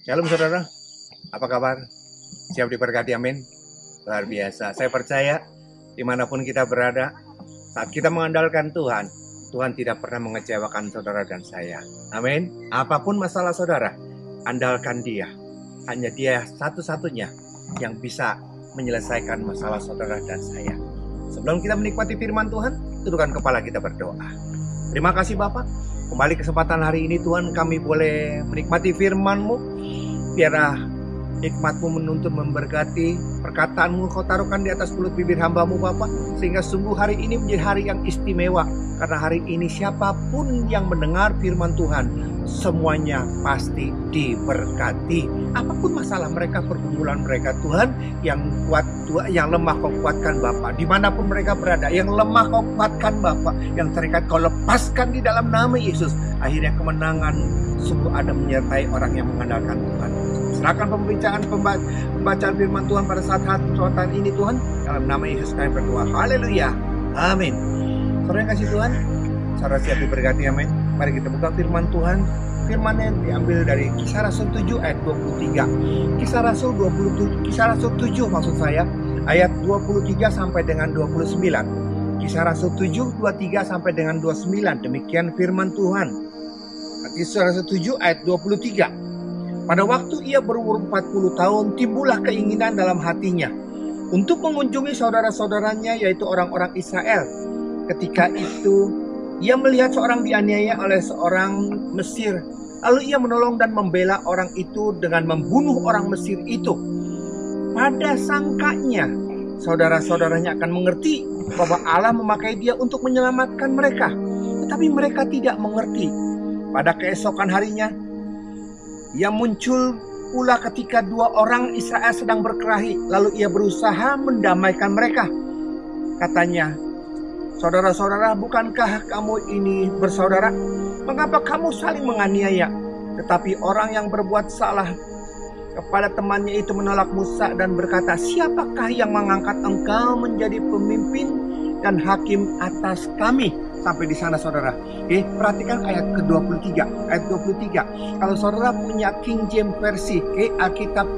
Shalom saudara, apa kabar? Siap diberkati, amin. Luar biasa, saya percaya dimanapun kita berada, saat kita mengandalkan Tuhan, Tuhan tidak pernah mengecewakan saudara dan saya. Amin. Apapun masalah saudara, andalkan Dia. Hanya Dia satu-satunya yang bisa menyelesaikan masalah saudara dan saya. Sebelum kita menikmati firman Tuhan, tundukkan kepala kita berdoa. Terima kasih Bapak, kembali kesempatan hari ini Tuhan kami boleh menikmati firman-Mu. Biarlah hikmat-Mu menuntun memberkati, perkataan-Mu Kau taruhkan di atas mulut bibir hamba-Mu Bapak, sehingga sungguh hari ini menjadi hari yang istimewa. Karena hari ini siapapun yang mendengar firman Tuhan, semuanya pasti diberkati. Apapun masalah mereka, pergumulan mereka, Tuhan yang kuat, Tuhan yang lemah Kau kuatkan Bapak. Dimanapun mereka berada, yang lemah Kau kuatkan Bapak, yang terikat Kau lepaskan di dalam nama Yesus. Akhirnya kemenangan sungguh ada menyertai orang yang mengandalkan Tuhan. Serahkan pembacaan firman Tuhan pada saat ini Tuhan. Dalam nama Yesus kami berdoa. Haleluya. Amin. Saudara yang kasih Tuhan, saudara siap diberkati, amin. Mari kita buka firman Tuhan. Firman yang diambil dari Kisah Rasul 7 ayat 23. Kisah Rasul 7 maksud saya, ayat 23 sampai dengan 29. Kisah Rasul 7 23 sampai dengan 29. Demikian firman Tuhan. Kisah Rasul 7 ayat 23. Pada waktu ia berumur 40 tahun, timbullah keinginan dalam hatinya untuk mengunjungi saudara-saudaranya, yaitu orang-orang Israel. Ketika itu, ia melihat seorang dianiaya oleh seorang Mesir. Lalu ia menolong dan membela orang itu dengan membunuh orang Mesir itu. Pada sangkanya, saudara-saudaranya akan mengerti bahwa Allah memakai dia untuk menyelamatkan mereka. Tetapi mereka tidak mengerti. Pada keesokan harinya, ia muncul pula ketika dua orang Israel sedang berkelahi. Lalu ia berusaha mendamaikan mereka. Katanya, saudara-saudara, bukankah kamu ini bersaudara? Mengapa kamu saling menganiaya? Tetapi orang yang berbuat salah kepada temannya itu menolak Musa dan berkata, siapakah yang mengangkat engkau menjadi pemimpin dan hakim atas kami? Sampai di sana saudara. Perhatikan ayat ke-23. Ayat 23. Kalau saudara punya King James versi, Alkitab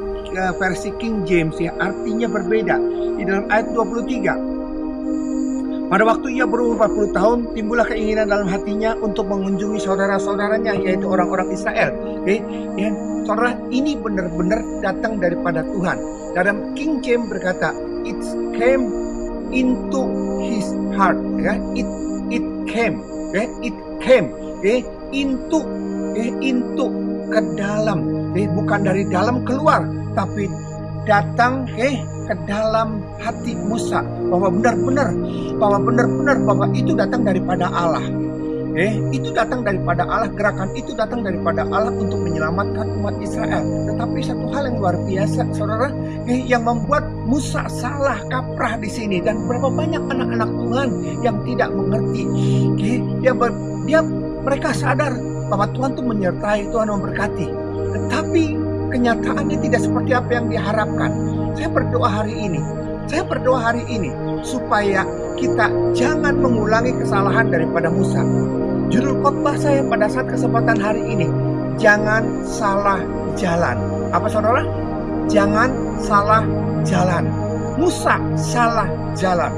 versi King James ya, artinya berbeda. Di dalam ayat 23. Pada waktu ia berumur 40 tahun, timbullah keinginan dalam hatinya untuk mengunjungi saudara-saudaranya, yaitu orang-orang Israel. Ya, saudara, ini benar-benar datang daripada Tuhan. Dalam King James berkata, it came into his heart. Ya, it came, into ke dalam, bukan dari dalam keluar, tapi datang ke dalam hati Musa, bahwa benar-benar bahwa itu datang daripada Allah. Itu datang daripada Allah, gerakan itu datang daripada Allah untuk menyelamatkan umat Israel. Tetapi satu hal yang luar biasa, saudara, yang membuat Musa salah kaprah di sini, dan berapa banyak anak-anak Tuhan yang tidak mengerti. Mereka sadar bahwa Tuhan itu menyertai, Tuhan memberkati. Tetapi kenyataannya tidak seperti apa yang diharapkan. Saya berdoa hari ini supaya kita jangan mengulangi kesalahan daripada Musa. Judul khotbah saya pada saat kesempatan hari ini, jangan salah jalan. Apa saudara? Jangan salah jalan. Musa salah jalan.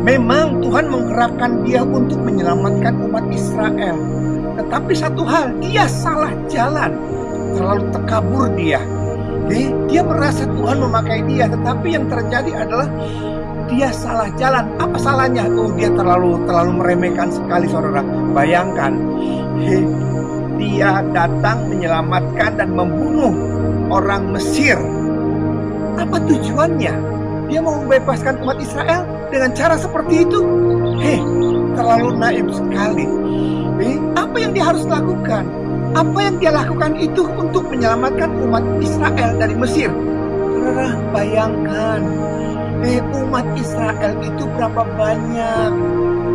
Memang Tuhan menggerakkan dia untuk menyelamatkan umat Israel. Tetapi satu hal, dia salah jalan. Terlalu tekabur dia. Dia merasa Tuhan memakai dia, tetapi yang terjadi adalah dia salah jalan. Apa salahnya? Dia terlalu meremehkan sekali saudara. Bayangkan, dia datang menyelamatkan dan membunuh orang Mesir. Apa tujuannya? Dia mau membebaskan umat Israel dengan cara seperti itu? Terlalu naif sekali. Apa yang dia harus lakukan? Apa yang dia lakukan itu untuk menyelamatkan umat Israel dari Mesir. Saudara, bayangkan, umat Israel itu berapa banyak.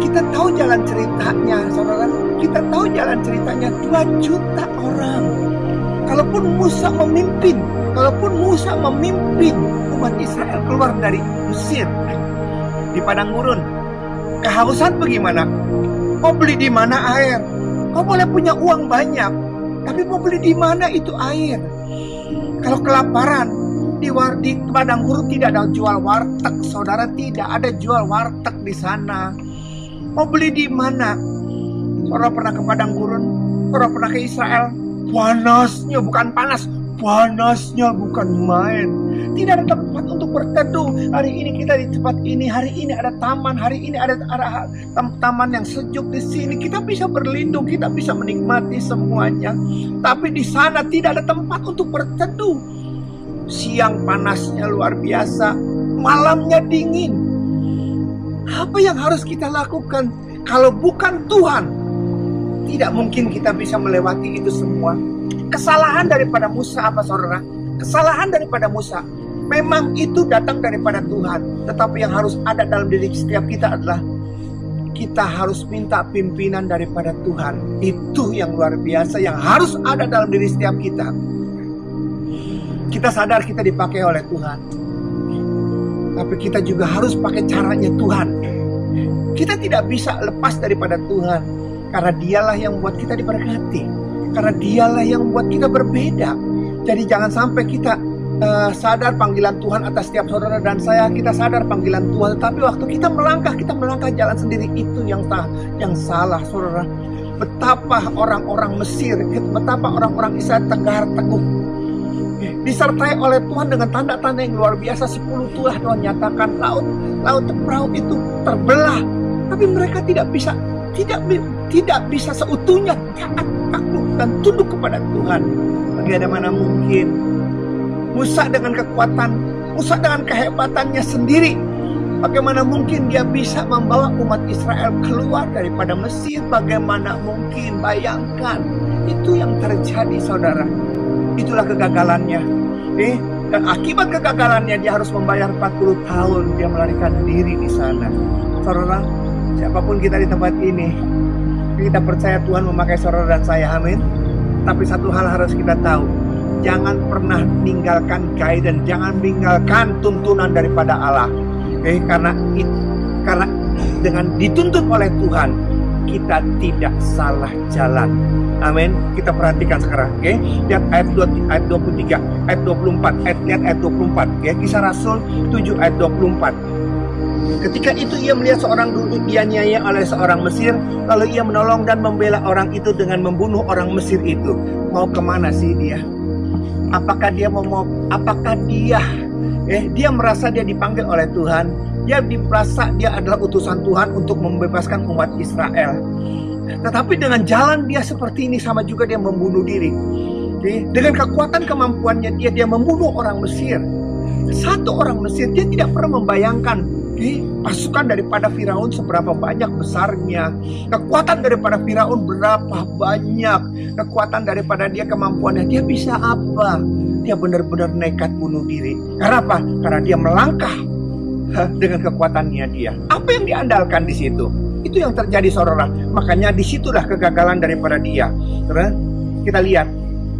Kita tahu jalan ceritanya, saudara. Kita tahu jalan ceritanya, 2 juta orang. Kalaupun Musa memimpin umat Israel keluar dari Mesir di padang gurun, kehausan bagaimana? Kau beli di mana air? Kau boleh punya uang banyak, Tapi mau beli di mana itu air? Kalau kelaparan, di padang gurun tidak ada jual warteg, saudara, tidak ada jual warteg di sana. Mau beli di mana? Saudara pernah ke padang gurun? Saudara pernah ke Israel? Panasnya bukan panas, panasnya bukan main. Tidak ada tempat untuk berteduh. Hari ini kita di tempat ini, hari ini ada taman, hari ini ada taman yang sejuk di sini. Kita bisa berlindung, kita bisa menikmati semuanya. Tapi di sana tidak ada tempat untuk berteduh. Siang panasnya luar biasa, malamnya dingin. Apa yang harus kita lakukan? Kalau bukan Tuhan, tidak mungkin kita bisa melewati itu semua. Kesalahan daripada Musa apa, saudara? Kesalahan daripada Musa memang itu datang daripada Tuhan. Tetapi yang harus ada dalam diri setiap kita adalah kita harus minta pimpinan daripada Tuhan. Itu yang luar biasa yang harus ada dalam diri setiap kita. Kita sadar kita dipakai oleh Tuhan, tapi kita juga harus pakai caranya Tuhan. Kita tidak bisa lepas daripada Tuhan, karena dialah yang membuat kita diberkati, karena dialah yang membuat kita berbeda. Jadi jangan sampai kita sadar panggilan Tuhan atas setiap saudara dan saya. Kita sadar panggilan Tuhan, tapi waktu kita melangkah jalan sendiri, itu yang salah, saudara. Betapa orang-orang Mesir, betapa orang-orang Israel tegar teguh, disertai oleh Tuhan dengan tanda-tanda yang luar biasa. 10 tulah Tuhan nyatakan, laut perahu itu terbelah, tapi mereka tidak bisa seutuhnya taat, takluk dan tunduk kepada Tuhan. Bagaimana mungkin Musa dengan kekuatan, Musa dengan kehebatannya sendiri, bagaimana mungkin dia bisa membawa umat Israel keluar daripada Mesir? Bagaimana mungkin? Bayangkan, itu yang terjadi, saudara. Itulah kegagalannya. Dan akibat kegagalannya dia harus membayar 40 tahun. Dia melarikan diri di sana. Saudara, siapapun kita di tempat ini, kita percaya Tuhan memakai saudara dan saya, amin. Tapi satu hal harus kita tahu, jangan pernah meninggalkan guidance, jangan meninggalkan tuntunan daripada Allah. Karena dengan dituntut oleh Tuhan, kita tidak salah jalan. Amin. Kita perhatikan sekarang, lihat ayat 23, ayat 24, lihat ayat 24, Kisah Rasul 7 ayat 24. Ketika itu ia melihat seorang duduk dianiaya oleh seorang Mesir, lalu ia menolong dan membela orang itu dengan membunuh orang Mesir itu. Mau kemana sih dia? Apakah dia dia merasa dia dipanggil oleh Tuhan? Dia merasa dia adalah utusan Tuhan untuk membebaskan umat Israel. Tetapi dengan jalan dia seperti ini, sama juga dia membunuh diri. Dengan kekuatan kemampuannya dia membunuh orang Mesir. Satu orang Mesir, dia tidak pernah membayangkan pasukan daripada Firaun seberapa banyak besarnya, kekuatan daripada Firaun berapa banyak, kekuatan daripada dia, kemampuannya, dia bisa apa? Dia benar-benar nekat bunuh diri. Karena apa? Karena dia melangkah dengan kekuatannya dia. Apa yang diandalkan di situ? Itu yang terjadi, saudara. Makanya disitulah kegagalan daripada dia. Saudara, kita lihat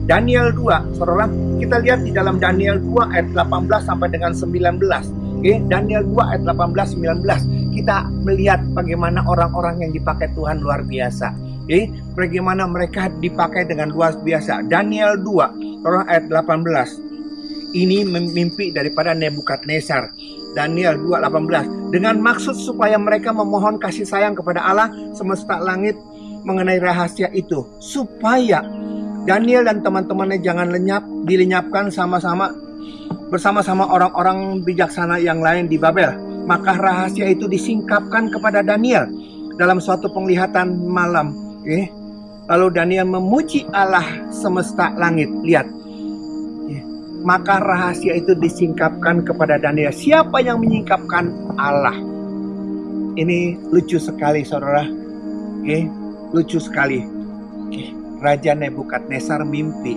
Daniel 2, saudara. Kita lihat di dalam Daniel 2 ayat 18 sampai dengan 19. Daniel 2 ayat 18-19. Kita melihat bagaimana orang-orang yang dipakai Tuhan luar biasa. Bagaimana mereka dipakai dengan luar biasa. Daniel 2 ayat 18. Ini mimpi daripada Nebukadnezar. Daniel 2:18. Dengan maksud supaya mereka memohon kasih sayang kepada Allah semesta langit mengenai rahasia itu, supaya Daniel dan teman-temannya jangan dilenyapkan bersama-sama orang-orang bijaksana yang lain di Babel. Maka rahasia itu disingkapkan kepada Daniel dalam suatu penglihatan malam. Lalu Daniel memuji Allah semesta langit. Lihat. Maka rahasia itu disingkapkan kepada Daniel. Siapa yang menyingkapkan? Allah. Ini lucu sekali, saudara. Lucu sekali. Raja Nebukadnezar mimpi.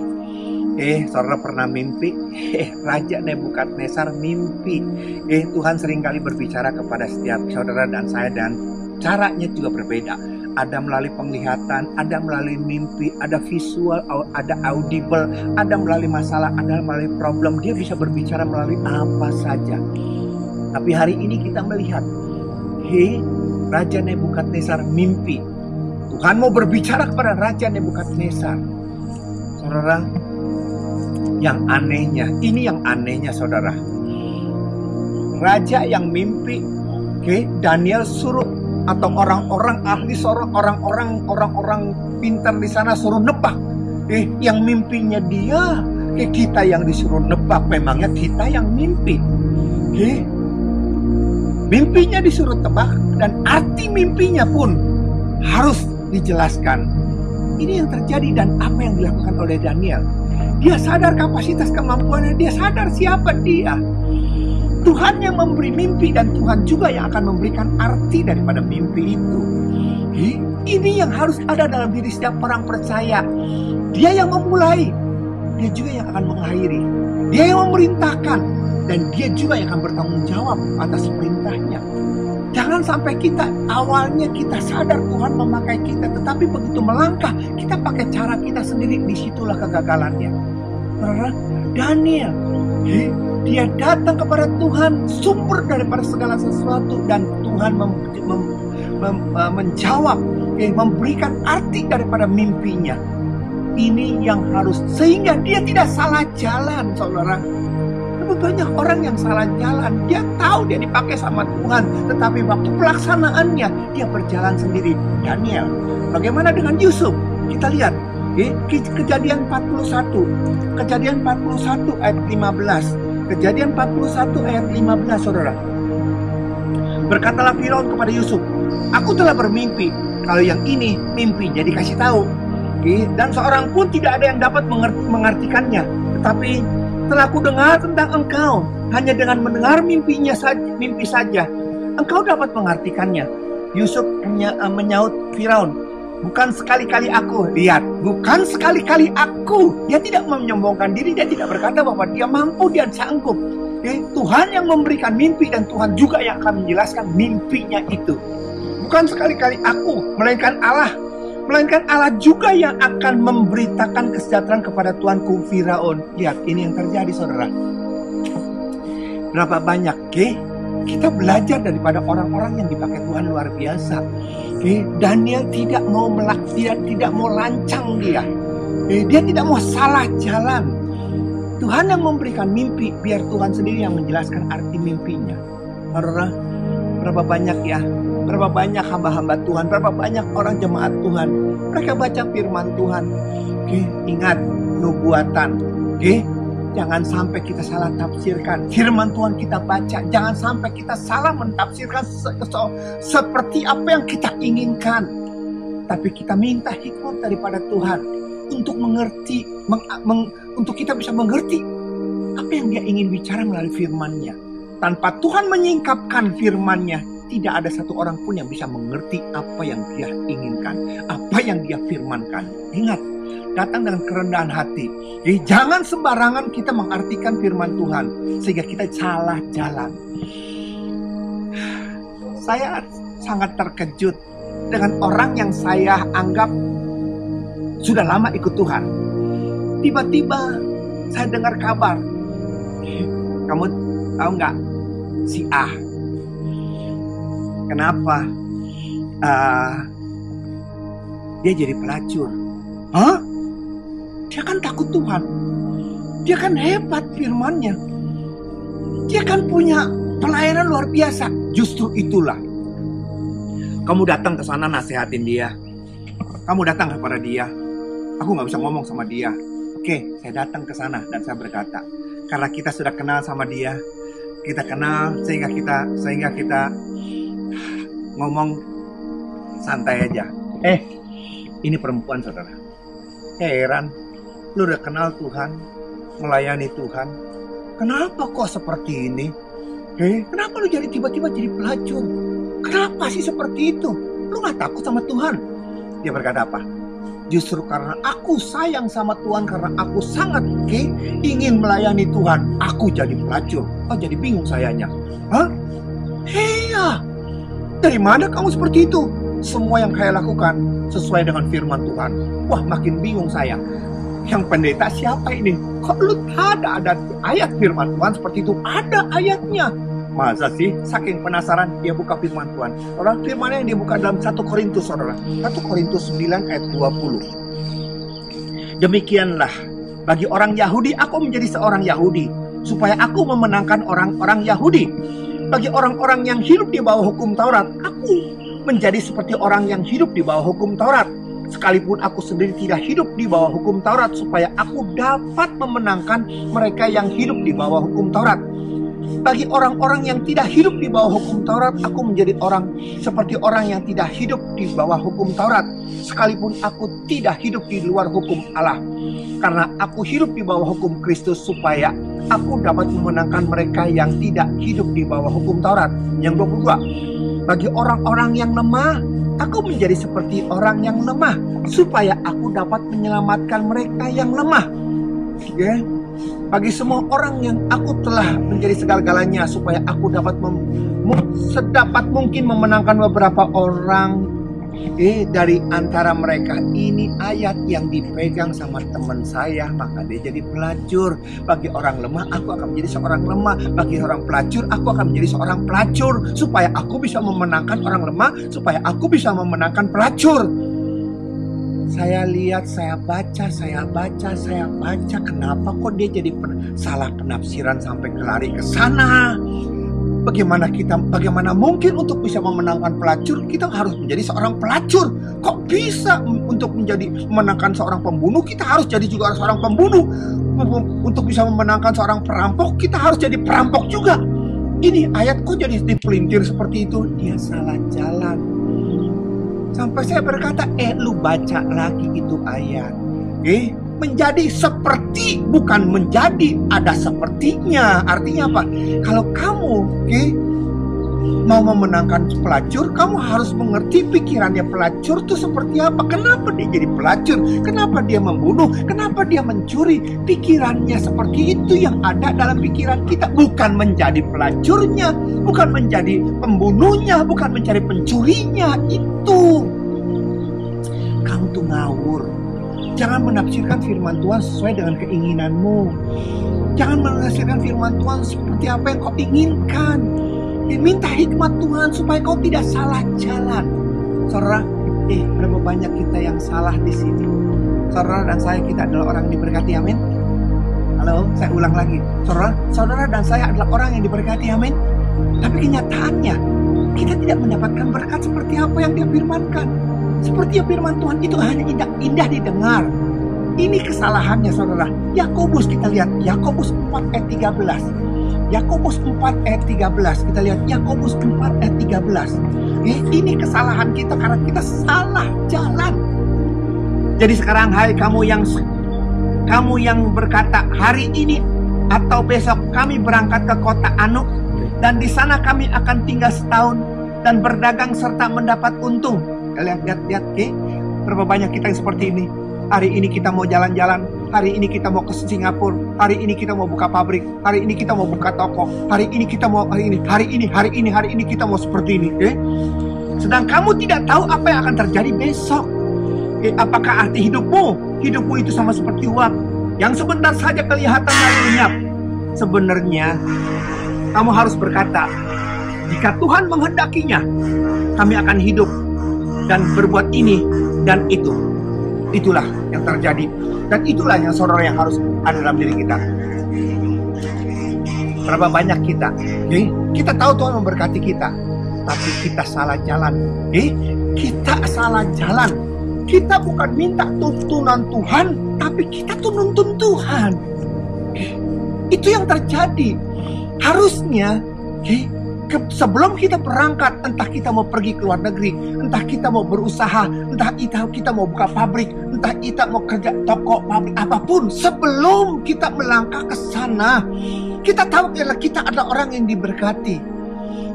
Saudara pernah mimpi? Raja Nebukadnezar mimpi. Tuhan seringkali berbicara kepada setiap saudara dan saya, dan caranya juga berbeda. Ada melalui penglihatan, ada melalui mimpi, ada visual, ada audible, ada melalui masalah, ada melalui problem. Dia bisa berbicara melalui apa saja. Tapi hari ini kita melihat, Raja Nebukadnezar mimpi. Tuhan mau berbicara kepada Raja Nebukadnezar. Saudara, yang anehnya, ini yang anehnya saudara. Raja yang mimpi, Daniel suruh, atau orang-orang ahli, orang-orang pintar di sana suruh nebak. Yang mimpinya dia, kita yang disuruh nebak, memangnya kita yang mimpi. Mimpinya disuruh tebak, dan arti mimpinya pun harus dijelaskan. Ini yang terjadi dan apa yang dilakukan oleh Daniel. Dia sadar kapasitas kemampuannya, dia sadar siapa dia. Tuhan yang memberi mimpi dan Tuhan juga yang akan memberikan arti daripada mimpi itu. Ini yang harus ada dalam diri setiap orang percaya. Dia yang memulai, dia juga yang akan mengakhiri. Dia yang memerintahkan, dan dia juga yang akan bertanggung jawab atas perintahnya. Jangan sampai kita awalnya kita sadar Tuhan memakai kita, tetapi begitu melangkah kita pakai cara kita sendiri, disitulah kegagalannya. Daniel, dia datang kepada Tuhan, sumber daripada segala sesuatu, dan Tuhan menjawab, memberikan arti daripada mimpinya. Ini yang harus, sehingga dia tidak salah jalan, saudara. Banyak orang yang salah jalan. Dia tahu dia dipakai sama Tuhan, tetapi waktu pelaksanaannya dia berjalan sendiri. Daniel, bagaimana dengan Yusuf? Kita lihat Kejadian 41 ayat 15. Kejadian 41 ayat 15, saudara. Berkatalah Firaun kepada Yusuf, aku telah bermimpi. Kalau yang ini mimpinya dikasih tahu, dan seorang pun tidak ada yang dapat mengartikannya. Tetapi telah ku dengar tentang engkau, hanya dengan mendengar mimpi saja engkau dapat mengartikannya. Yusuf menyaut Firaun, bukan sekali-kali aku. Lihat, bukan sekali-kali aku. Dia tidak menyombongkan diri, dia tidak berkata bahwa dia mampu, dia sanggup. Tuhan yang memberikan mimpi dan Tuhan juga yang akan menjelaskan mimpinya itu. Bukan sekali-kali aku, melainkan Allah. Melainkan Allah juga yang akan memberitakan kesejahteraan kepada tuanku Firaun. Lihat, ini yang terjadi, saudara. Berapa banyak kita belajar daripada orang-orang yang dipakai Tuhan luar biasa. Daniel tidak mau lancang dia. Dia tidak mau salah jalan. Tuhan yang memberikan mimpi, biar Tuhan sendiri yang menjelaskan arti mimpinya. Saudara, berapa banyak berapa banyak hamba-hamba Tuhan, berapa banyak orang jemaat Tuhan, mereka baca firman Tuhan. Ingat, nubuatan. Jangan sampai kita salah tafsirkan firman Tuhan kita baca. Jangan sampai kita salah mentafsirkan seperti apa yang kita inginkan. Tapi kita minta hikmat daripada Tuhan untuk mengerti, untuk kita bisa mengerti apa yang Dia ingin bicara melalui firman-Nya. Tanpa Tuhan menyingkapkan firman-Nya, tidak ada satu orang pun yang bisa mengerti apa yang Dia inginkan, apa yang Dia firmankan. Ingat, datang dengan kerendahan hati. Jangan sembarangan kita mengartikan firman Tuhan sehingga kita salah jalan. Saya sangat terkejut dengan orang yang saya anggap sudah lama ikut Tuhan. Tiba-tiba saya dengar kabar, kamu tahu nggak si A? Kenapa dia jadi pelacur? Hah? Dia kan takut Tuhan. Dia kan hebat firman-Nya. Dia kan punya pelayanan luar biasa. Justru itulah kamu datang ke sana nasihatin dia. Kamu datang kepada dia. Aku nggak bisa ngomong sama dia. Oke, saya datang ke sana dan saya berkata, karena kita sudah kenal sama dia, kita kenal sehingga kita ngomong santai aja. Ini perempuan, saudara. Heran, lu udah kenal Tuhan, melayani Tuhan, kenapa kok seperti ini? Kenapa lu tiba-tiba jadi pelacur? Kenapa sih seperti itu? Lu gak takut sama Tuhan? Dia berkata apa? Justru karena aku sayang sama Tuhan, karena aku sangat ingin melayani Tuhan, aku jadi pelacur. Oh, jadi bingung sayanya. Hah? Iya. Dari mana kamu seperti itu? Semua yang saya lakukan sesuai dengan firman Tuhan. Wah, makin bingung saya. Yang pendeta siapa ini? Kok lu ada ayat firman Tuhan seperti itu? Ada ayatnya. Masa sih? Saking penasaran, dia buka firman Tuhan. Orang firmannya yang dia buka dalam 1 Korintus, saudara. 1 Korintus 9 ayat 20. Demikianlah, bagi orang Yahudi aku menjadi seorang Yahudi, supaya aku memenangkan orang-orang Yahudi. Bagi orang-orang yang hidup di bawah hukum Taurat, aku menjadi seperti orang yang hidup di bawah hukum Taurat. Sekalipun aku sendiri tidak hidup di bawah hukum Taurat, supaya aku dapat memenangkan mereka yang hidup di bawah hukum Taurat. Bagi orang-orang yang tidak hidup di bawah hukum Taurat, aku menjadi orang seperti orang yang tidak hidup di bawah hukum Taurat. Sekalipun aku tidak hidup di luar hukum Allah, karena aku hidup di bawah hukum Kristus, supaya aku dapat memenangkan mereka yang tidak hidup di bawah hukum Taurat. Yang 22, bagi orang-orang yang lemah, aku menjadi seperti orang yang lemah, supaya aku dapat menyelamatkan mereka yang lemah. Bagi semua orang yang aku telah menjadi segala-galanya, supaya aku dapat sedapat mungkin memenangkan beberapa orang dari antara mereka. Ini ayat yang dipegang sama teman saya, maka dia jadi pelacur. Bagi orang lemah, aku akan menjadi seorang lemah. Bagi orang pelacur, aku akan menjadi seorang pelacur, supaya aku bisa memenangkan orang lemah, supaya aku bisa memenangkan pelacur. Saya lihat, saya baca. Kenapa kok dia jadi salah penafsiran sampai lari ke sana? Bagaimana mungkin untuk bisa memenangkan pelacur, kita harus menjadi seorang pelacur? Kok bisa untuk memenangkan seorang pembunuh, kita harus jadi juga seorang pembunuh? Untuk bisa memenangkan seorang perampok, kita harus jadi perampok juga. Ini ayat kok jadi dipelintir seperti itu? Dia salah jalan. Sampai saya berkata, lu baca lagi itu ayat. Menjadi seperti, bukan menjadi, ada sepertinya. Artinya apa? Kalau kamu mau memenangkan pelacur, kamu harus mengerti pikirannya pelacur itu seperti apa. Kenapa dia jadi pelacur? Kenapa dia membunuh? Kenapa dia mencuri? Pikirannya seperti itu yang ada dalam pikiran kita. Bukan menjadi pelacurnya, bukan menjadi pembunuhnya, bukan mencari pencurinya. Itu kamu tuh ngawur. Jangan menafsirkan firman Tuhan sesuai dengan keinginanmu. Jangan menafsirkan firman Tuhan seperti apa yang kau inginkan. Minta hikmat Tuhan supaya kau tidak salah jalan. Saudara, berapa banyak kita yang salah di sini. Saudara dan saya, kita adalah orang yang diberkati, amin. Halo, saya ulang lagi. Saudara dan saya adalah orang yang diberkati, amin. Tapi kenyataannya, kita tidak mendapatkan berkat seperti apa yang dia firmankan. Seperti yang firman Tuhan itu hanya indah didengar. Ini kesalahannya, saudara. Yakobus, kita lihat Yakobus 4 ayat 13. Yakobus 4 ayat 13. Kita lihat Yakobus 4 ayat 13. Ini kesalahan kita karena kita salah jalan. Jadi sekarang, hai kamu yang berkata, hari ini atau besok kami berangkat ke kota Anu, dan di sana kami akan tinggal setahun dan berdagang serta mendapat untung. Lihat, berapa banyak kita yang seperti ini. Hari ini kita mau jalan-jalan, hari ini kita mau ke Singapura, hari ini kita mau buka pabrik, hari ini kita mau buka toko, hari ini kita mau hari ini kita mau seperti ini. Sedang kamu tidak tahu apa yang akan terjadi besok. Apakah arti hidupmu? Hidupmu itu sama seperti uap yang sebentar saja kelihatan lalu lenyap. Sebenarnya kamu harus berkata, jika Tuhan menghendakinya, kami akan hidup dan berbuat ini dan itu. Itulah yang terjadi. Dan itulah yang saudara yang harus ada dalam diri kita. Berapa banyak kita kita tahu Tuhan memberkati kita, tapi kita salah jalan. Kita salah jalan. Kita bukan minta tuntunan Tuhan, tapi kita tuh nuntun Tuhan. Itu yang terjadi. Harusnya sebelum kita berangkat, entah kita mau pergi ke luar negeri, entah kita mau berusaha, entah kita mau buka pabrik, entah kita mau kerja toko, pabrik, apapun, sebelum kita melangkah ke sana, kita tahu kita adalah orang yang diberkati.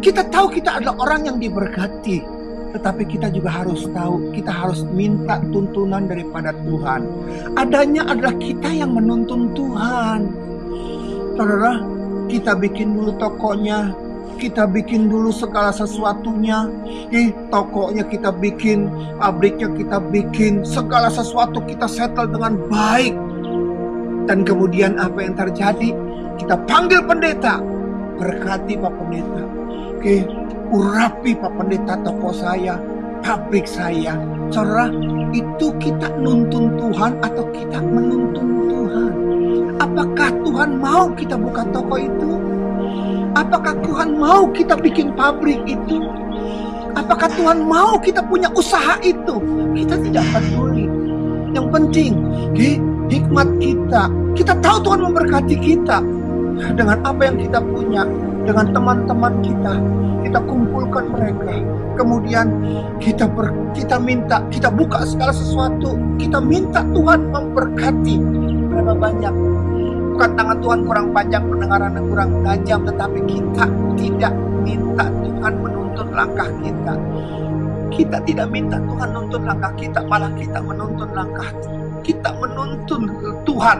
Kita tahu kita adalah orang yang diberkati. Tetapi kita juga harus tahu, kita harus minta tuntunan daripada Tuhan. Adanya adalah kita yang menuntun Tuhan. Saudara, kita bikin dulu tokonya, kita bikin dulu segala sesuatunya. Tokonya kita bikin, pabriknya kita bikin, segala sesuatu kita settle dengan baik. Dan kemudian apa yang terjadi? Kita panggil pendeta, berkati Pak Pendeta. Urapi Pak Pendeta toko saya, pabrik saya. Saudara, Itu kita nuntun Tuhan atau kita menuntun Tuhan? Apakah Tuhan mau kita buka toko itu? Apakah Tuhan mau kita bikin pabrik itu? Apakah Tuhan mau kita punya usaha itu? Kita tidak peduli. Yang penting, hikmat kita. Kita tahu Tuhan memberkati kita. Dengan apa yang kita punya, dengan teman-teman kita, kita kumpulkan mereka. Kemudian kita minta, kita buka segala sesuatu. Kita minta Tuhan memberkati. Berapa banyak? Bukan tangan Tuhan kurang panjang, pendengaran kurang tajam, tetapi kita tidak minta Tuhan menuntun langkah kita. Kita tidak minta Tuhan menuntun langkah kita, malah kita menuntun langkah. Kita menuntun Tuhan.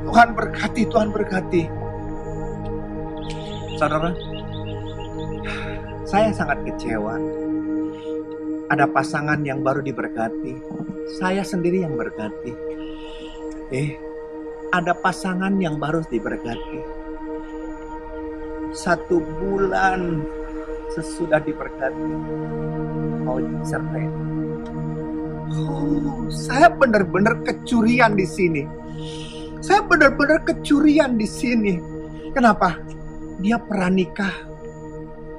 Tuhan berkati, Tuhan berkati. Saudara, saya sangat kecewa. Ada pasangan yang baru diberkati. Saya sendiri yang berkati. Ada pasangan yang baru diberkati. 1 bulan sesudah diberkati, mau cerai. Saya benar-benar kecurian di sini. Saya benar-benar kecurian di sini. Kenapa? Dia pranikah.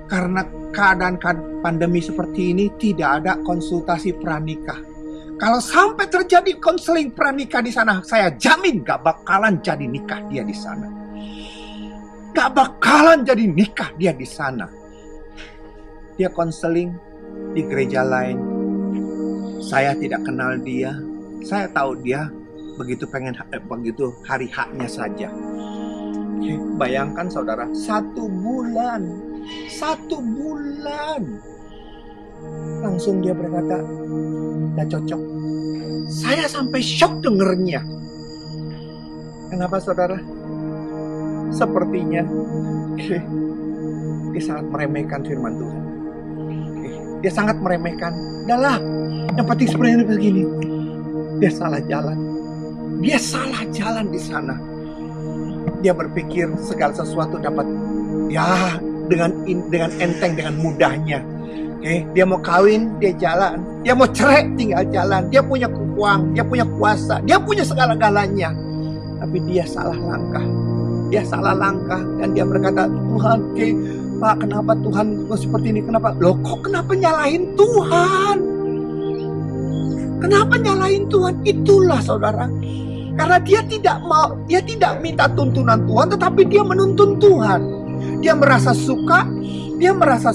Karena keadaan pandemi seperti ini tidak ada konsultasi pranikah. Kalau sampai terjadi konseling pranikah di sana, saya jamin gak bakalan jadi nikah dia di sana. Gak bakalan jadi nikah dia di sana. Dia konseling di gereja lain. Saya tidak kenal dia. Saya tahu dia begitu hari haknya saja. Bayangkan saudara, 1 bulan. 1 bulan. Langsung dia berkata, gak cocok. Saya sampai shock dengernya. Kenapa saudara? Sepertinya dia sangat meremehkan firman Tuhan. Dia sangat meremehkan. Udahlah, yang penting sebenarnya begini. Dia salah jalan. Dia salah jalan di sana. Dia berpikir segala sesuatu dapat dengan enteng, dengan mudahnya. Dia mau kawin, dia jalan. Dia mau cerai, tinggal jalan. Dia punya uang, dia punya kuasa, dia punya segala-galanya. Tapi dia salah langkah. Dia salah langkah dan dia berkata, Tuhan, Pak, kenapa Tuhan seperti ini? Kenapa? Loh, kok kenapa nyalahin Tuhan? Kenapa nyalahin Tuhan? Itulah saudara. Karena dia tidak minta tuntunan Tuhan, tetapi dia menuntun Tuhan. Dia merasa suka, dia merasa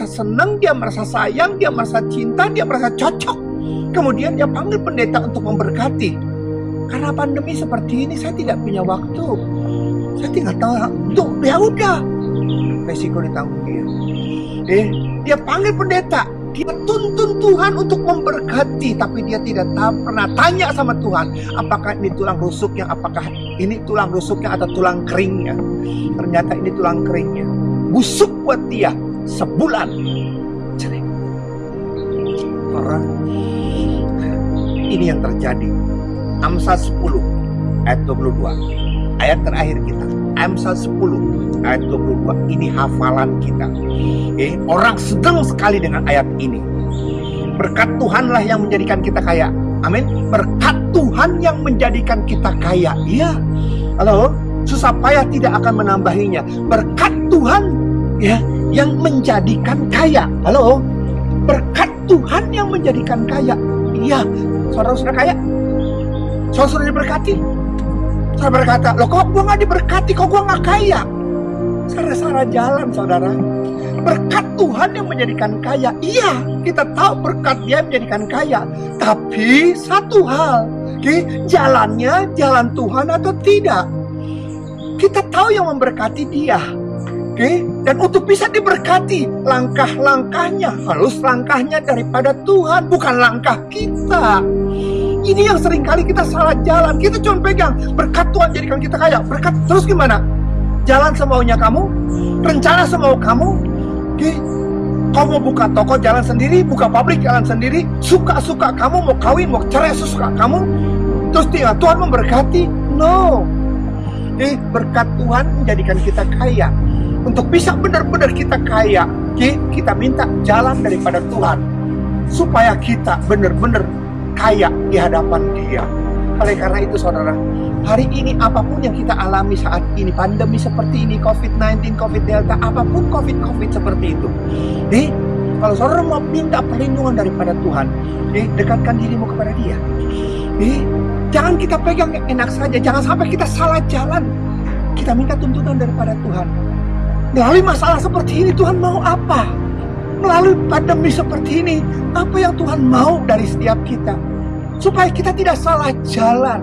senang, dia merasa sayang, dia merasa cinta, dia merasa cocok. Kemudian dia panggil pendeta untuk memberkati. Karena pandemi seperti ini, saya tidak punya waktu. Saya tinggal tahu, ya udah, resiko ditanggung dia. Dia panggil pendeta, dia tuntun Tuhan untuk memberkati, tapi dia tidak pernah tanya sama Tuhan, apakah ini tulang rusuknya, apakah ini tulang rusuknya atau tulang keringnya. Ternyata ini tulang keringnya. Busuk buat dia, sebulan cerai. Orang ini yang terjadi. Amsal 10 ayat 22. Ayat terakhir kita. Amsal 10 ayat 22. Ini hafalan kita. Orang sedang sekali dengan ayat ini. Berkat Tuhanlah yang menjadikan kita kaya. Amin. Berkat Tuhan yang menjadikan kita kaya. Iya. Halo. Susah payah tidak akan menambahinya. Berkat Tuhan ya yang menjadikan kaya. Halo. Berkat Tuhan yang menjadikan kaya. Iya. Saudara sudah kaya? Saudara sudah diberkati? Saudara berkata, loh kok gue gak diberkati, kok gue gak kaya? Salah jalan saudara. Berkat Tuhan yang menjadikan kaya. Iya, kita tahu berkat dia menjadikan kaya. Tapi satu hal, jalannya jalan Tuhan atau tidak. Kita tahu yang memberkati dia. Dan untuk bisa diberkati, langkah-langkahnya harus langkahnya daripada Tuhan, bukan langkah kita. Ini yang seringkali kita salah jalan. Kita cuma pegang berkat Tuhan jadikan kita kaya. Berkat terus gimana? Jalan semaunya kamu, rencana semau kamu. Kamu mau buka toko jalan sendiri, buka pabrik jalan sendiri, suka-suka kamu, mau kawin, mau cerai suka kamu. Terus tinggal Tuhan memberkati? No. Berkat Tuhan menjadikan kita kaya. Untuk bisa benar-benar kita kaya, kita minta jalan daripada Tuhan. supaya kita benar-benar kaya di hadapan Dia. Oleh karena itu saudara, hari ini apapun yang kita alami saat ini, pandemi seperti ini, COVID-19, COVID Delta, apapun COVID seperti itu, kalau saudara mau minta perlindungan daripada Tuhan, dekatkan dirimu kepada Dia. Jangan kita pegang yang enak saja, jangan sampai kita salah jalan. Kita minta tuntunan daripada Tuhan. Melalui masalah seperti ini Tuhan mau apa? Melalui pandemi seperti ini, apa yang Tuhan mau dari setiap kita? Supaya kita tidak salah jalan.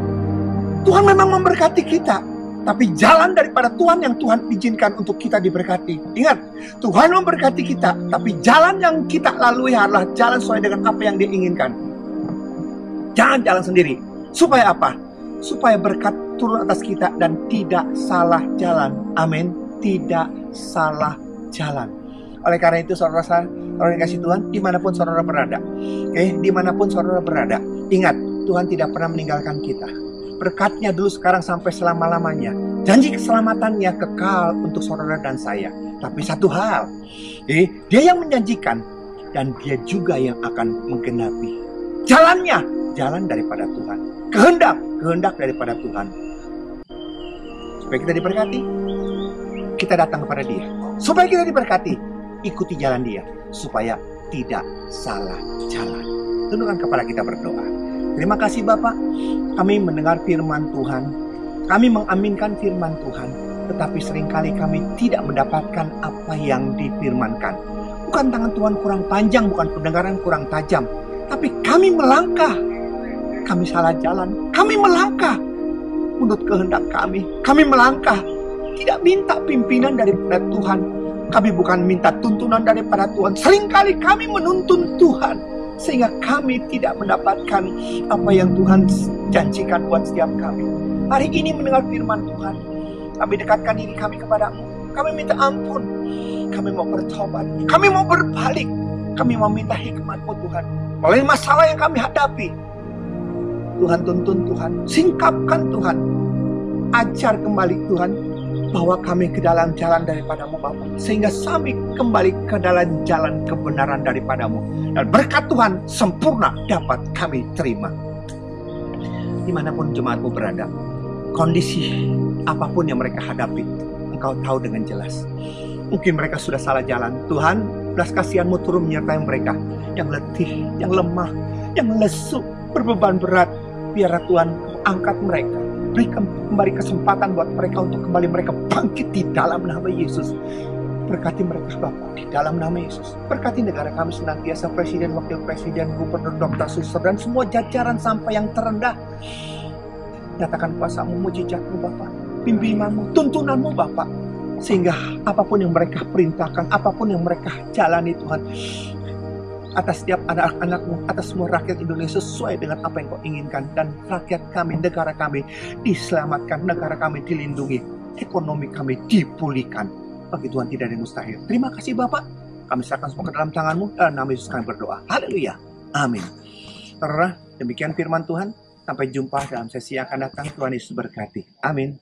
Tuhan memang memberkati kita, tapi jalan daripada Tuhan yang Tuhan izinkan untuk kita diberkati. Ingat, Tuhan memberkati kita, tapi jalan yang kita lalui adalah jalan sesuai dengan apa yang Dia inginkan. Jangan jalan sendiri. Supaya apa? Supaya berkat turun atas kita dan tidak salah jalan. Amin. Tidak salah jalan. Oleh karena itu saudara dikasih Tuhan, dimanapun saudara berada, dimanapun saudara berada, ingat, Tuhan tidak pernah meninggalkan kita. Berkatnya dulu, sekarang, sampai selama-lamanya. Janji keselamatannya kekal untuk saudara dan saya. Tapi satu hal, Dia yang menjanjikan, dan Dia juga yang akan menggenapi. Jalannya, jalan daripada Tuhan. Kehendak daripada Tuhan. Supaya kita diberkati, kita datang kepada Dia. Supaya kita diberkati, ikuti jalan Dia, supaya tidak salah jalan. Tundukkan kepala kita berdoa. Terima kasih Bapak, kami mendengar firman Tuhan, kami mengaminkan firman Tuhan, tetapi seringkali kami tidak mendapatkan apa yang difirmankan. Bukan tangan Tuhan kurang panjang, bukan pendengaran kurang tajam, tapi kami melangkah, kami salah jalan, kami melangkah menurut kehendak kami melangkah, tidak minta pimpinan daripada Tuhan. Kami bukan minta tuntunan daripada Tuhan. Seringkali kami menuntun Tuhan, sehingga kami tidak mendapatkan apa yang Tuhan janjikan buat setiap kami. Hari ini mendengar firman Tuhan, kami dekatkan diri kami kepadamu. Kami minta ampun, kami mau bertobat, kami mau berbalik, kami mau minta hikmat-Mu Tuhan. Oleh masalah yang kami hadapi, Tuhan tuntun Tuhan, singkapkan Tuhan, ajar kembali Tuhan, bawa kami ke dalam jalan daripada-Mu Bapa, sehingga kami kembali ke dalam jalan kebenaran daripada-Mu, dan berkat Tuhan sempurna dapat kami terima. Dimanapun jemaat-Mu berada, kondisi apapun yang mereka hadapi, Engkau tahu dengan jelas. Mungkin mereka sudah salah jalan. Tuhan, belas kasihan-Mu turun menyertai mereka yang letih, yang lemah, yang lesu, berbeban berat. Biarlah Tuhan angkat mereka, berikan kembali kesempatan buat mereka untuk kembali mereka bangkit di dalam nama Yesus. Berkati mereka Bapak di dalam nama Yesus. Berkati negara kami senantiasa, Presiden, Wakil Presiden, Gubernur, Dokter, Suster, dan semua jajaran sampai yang terendah. Nyatakan kuasa-Mu, mujizat-Mu Bapak, bimbingan-Mu, tuntunan-Mu Bapak, sehingga apapun yang mereka perintahkan, apapun yang mereka jalani Tuhan, atas setiap anak-anak-Mu, atas semua rakyat Indonesia sesuai dengan apa yang Kau inginkan. Dan rakyat kami, negara kami diselamatkan, negara kami dilindungi, ekonomi kami dipulihkan. Bagi Tuhan tidak ada yang mustahil. Terima kasih Bapak, kami serahkan semua ke dalam tangan-Mu, dalam nama Yesus kami berdoa. Haleluya, amin. Saudara, demikian firman Tuhan. Sampai jumpa dalam sesi yang akan datang. Tuhan Yesus berkati, amin.